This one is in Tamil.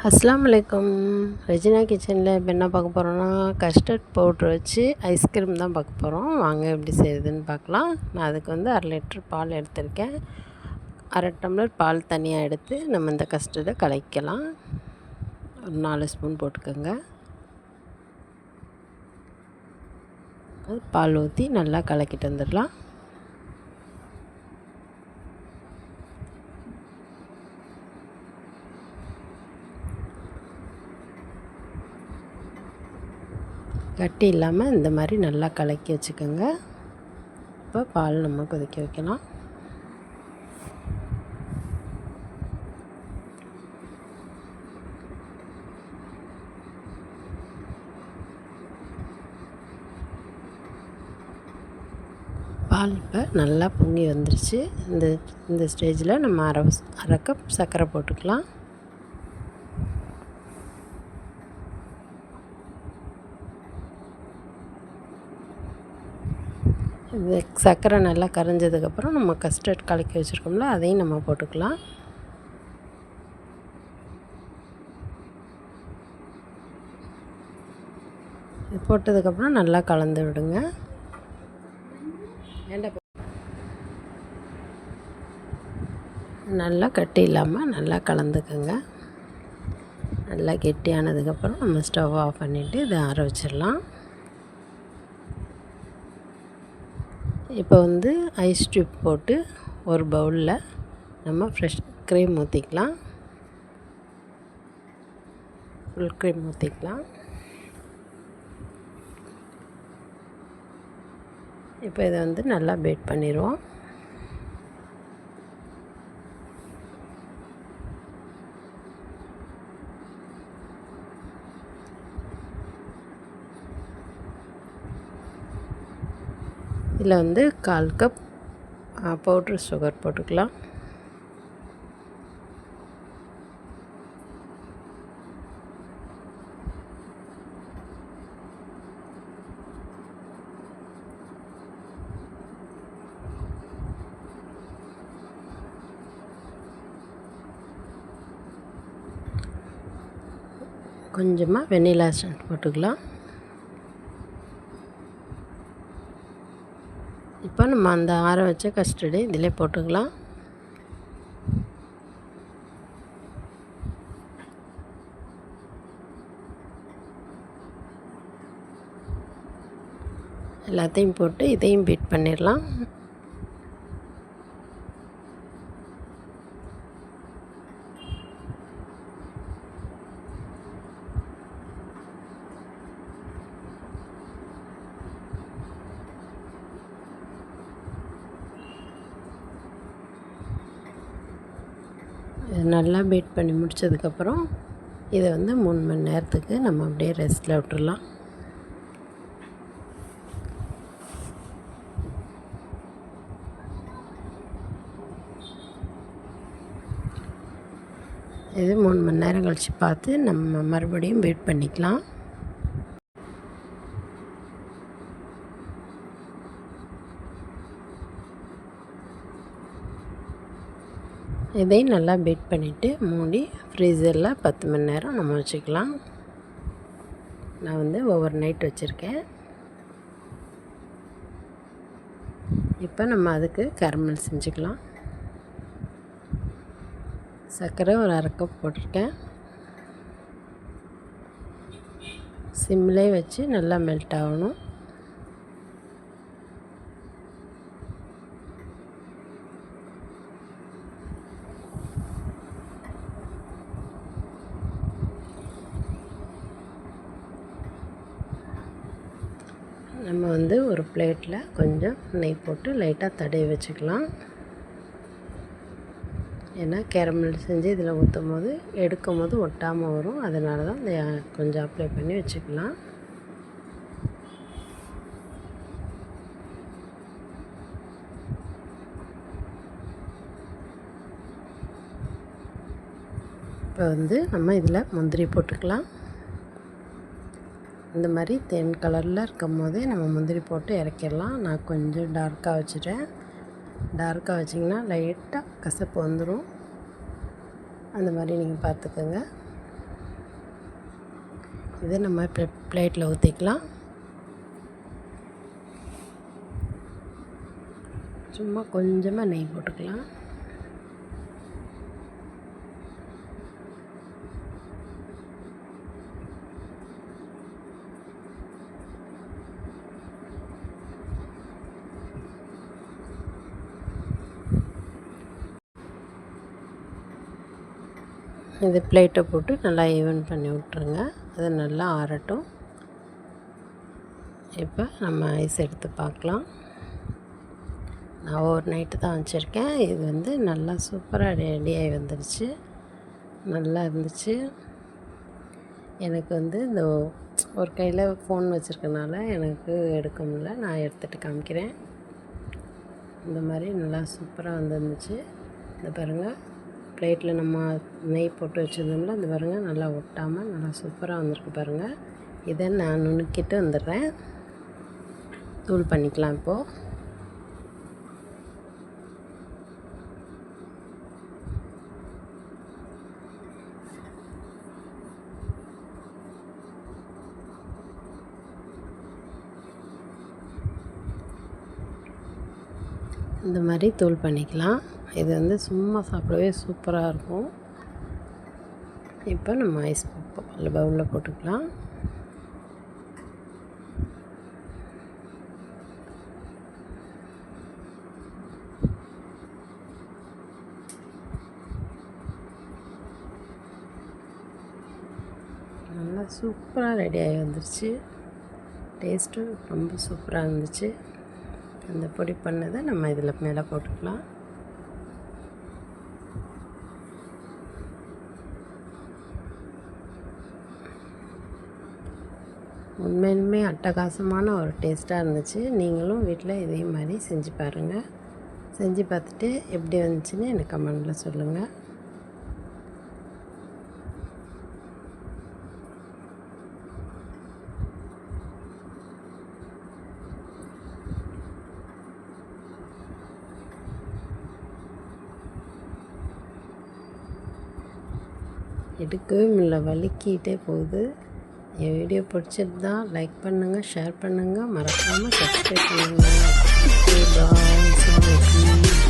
அஸ்ஸலாமு அலைக்கும். ரெஜினா கிச்சனில் இப்போ என்ன பார்க்க போகிறோன்னா, கஸ்டர்ட் பவுட்ரு வச்சு ஐஸ்கிரீம் தான் பார்க்க போகிறோம். வாங்க எப்படி செய்யுதுன்னு பார்க்கலாம். நான் அதுக்கு வந்து 1/2 லிட்டர் பால் எடுத்திருக்கேன். 1/2 டம்ளர் பால் தனியாக எடுத்து நம்ம இந்த கஸ்டர்டை கலக்கலாம். ஒரு 4 ஸ்பூன் போட்டுக்கோங்க. அது பால் ஊற்றி நல்லா கலக்கிட்டு வந்துடலாம். கட்டி இல்லாமல் இந்த மாதிரி நல்லா கலக்கி வச்சுக்கோங்க. இப்போ பால் நம்ம கொதிக்க வைக்கலாம். பால் இப்போ நல்லா பொங்கி வந்துருச்சு. இந்த ஸ்டேஜில் நம்ம அரை கப் சர்க்கரை போட்டுக்கலாம். இந்த சர்க்கரை நல்லா கரைஞ்சதுக்கப்புறம் நம்ம கஸ்டர்ட் கலக்கி வச்சுருக்கோம்ல, அதையும் நம்ம போட்டுக்கலாம். இது போட்டதுக்கப்புறம் நல்லா கலந்து விடுங்க. நல்லா கட்டி இல்லாமல் நல்லா கலந்துக்கோங்க. நல்லா கெட்டியானதுக்கப்புறம் நம்ம ஸ்டவ் ஆஃப் பண்ணிவிட்டு இதை ஆற வச்சிடலாம். இப்போ வந்து ஐஸ் ட்யூப் போட்டு ஒரு பவுலில் நம்ம ஃப்ரெஷ் க்ரீம் ஊற்றிக்கலாம். ஃபுல் க்ரீம் ஊற்றிக்கலாம். இப்போ இதை வந்து நல்லா பீட் பண்ணிடுவோம். இதில் வந்து 1/4 கப் பவுட்ரு சுகர் போட்டுக்கலாம். கொஞ்சமாக வெண்ணிலா எசன்ஸ் போட்டுக்கலாம். இப்போ நம்ம அந்த ஆற வச்ச கஸ்டர்டு இதில் போட்டுக்கலாம். எல்லாத்தையும் போட்டு இதையும் பீட் பண்ணிடலாம். நல்லா பீட் பண்ணி முடித்ததுக்கப்புறம் இதை வந்து 3 மணி நேரத்துக்கு நம்ம அப்படியே ரெஸ்ட்டில் விட்டுடலாம். இது 3 மணி நேரம் கழித்து பார்த்து நம்ம மறுபடியும் பீட் பண்ணிக்கலாம். இதையும் நல்லா பீட் பண்ணிவிட்டு மூடி ஃப்ரீசரில் 10 மணி நேரம் நம்ம வச்சுக்கலாம். நான் வந்து ஓவர் நைட் வச்சுருக்கேன். இப்போ நம்ம அதுக்கு கேரமல் செஞ்சுக்கலாம். சர்க்கரை ஒரு 1/2 கப் போட்டிருக்கேன். சிம்மிலே வச்சு நல்லா மெல்ட் ஆகணும். நம்ம வந்து ஒரு பிளேட்டில் கொஞ்சம் நெய் போட்டு லைட்டாக தடவி வச்சுக்கலாம். ஏன்னா கேரமல் செஞ்சு இதில் ஊற்றும் போது எடுக்கும் போது ஒட்டாமல் வரும். அதனால தான் இந்த கொஞ்சம் அப்ளை பண்ணி வச்சுக்கலாம். இப்போ வந்து நம்ம இதில் முந்திரி போட்டுக்கலாம். இந்த மாதிரி தேன் கலரில் இருக்கும் போதே நம்ம முந்திரி போட்டு இறக்கிடலாம். நான் கொஞ்சம் டார்க்காக வச்சுட்டேன். டார்க்காக வச்சிங்கன்னா லைட்டாக கசப்பு வந்துடும். அந்த மாதிரி நீங்கள் பார்த்துக்கோங்க. இதை நம்ம பிளேட்டில் ஊற்றிக்கலாம். சும்மா கொஞ்சமாக நெய் போட்டுக்கலாம். இது பிளேட்டை போட்டு நல்லா ஈவன் பண்ணி விட்ருங்க. அது நல்லா ஆறட்டும். இப்போ நம்ம ஐஸ் எடுத்து பார்க்கலாம். நான் ஓவர் நைட்டு தான் வச்சுருக்கேன். இது வந்து நல்லா சூப்பராக ரெடியாகி வந்துருச்சு. நல்லா இருந்துச்சு. எனக்கு வந்து இந்த ஒரு கையில் ஃபோன் வச்சுருக்கனால எனக்கு எடுக்க முடியல. நான் எடுத்துகிட்டு காமிக்கிறேன். இந்த மாதிரி நல்லா சூப்பராக வந்துருந்துச்சு. இந்த பாருங்கள், பிளேட்டில் நம்ம நெய் போட்டு வச்சுருந்தோம்ல, இந்த பாருங்கள் நல்லா ஒட்டாமல் நல்லா சூப்பராக வந்திருக்கு பாருங்கள். இதை நான் நுணுக்கிட்டு வந்துடுறேன். தூள் பண்ணிக்கலாம். இப்போது இந்த மாதிரி தூள் பண்ணிக்கலாம். இது வந்து சும்மா சாப்பிடவே சூப்பராக இருக்கும். இப்போ நம்ம ஐஸ் பவுலில் போட்டுக்கலாம். நல்லா சூப்பராக ரெடியாகி வந்துருச்சு. டேஸ்ட்டும் ரொம்ப சூப்பராக இருந்துச்சு. அந்த பொடி பண்ணதை நம்ம இதில் மேலே போட்டுக்கலாம். உண்மையிலுமே அட்டகாசமான ஒரு டேஸ்ட்டாக இருந்துச்சு. நீங்களும் வீட்டில் இதே மாதிரி செஞ்சு பாருங்கள். செஞ்சு பார்த்துட்டு எப்படி வந்துச்சுன்னு எனக்கு கமெண்டில் சொல்லுங்கள். எடுக்கவே முடியல, வலிக்கிட்டே போகுது. என் வீடியோ பிடிச்சிருந்தா லைக் பண்ணுங்கள், ஷேர் பண்ணுங்கள், மறக்காமல் சப்ஸ்கிரைப் பண்ணுங்கள். பாய்.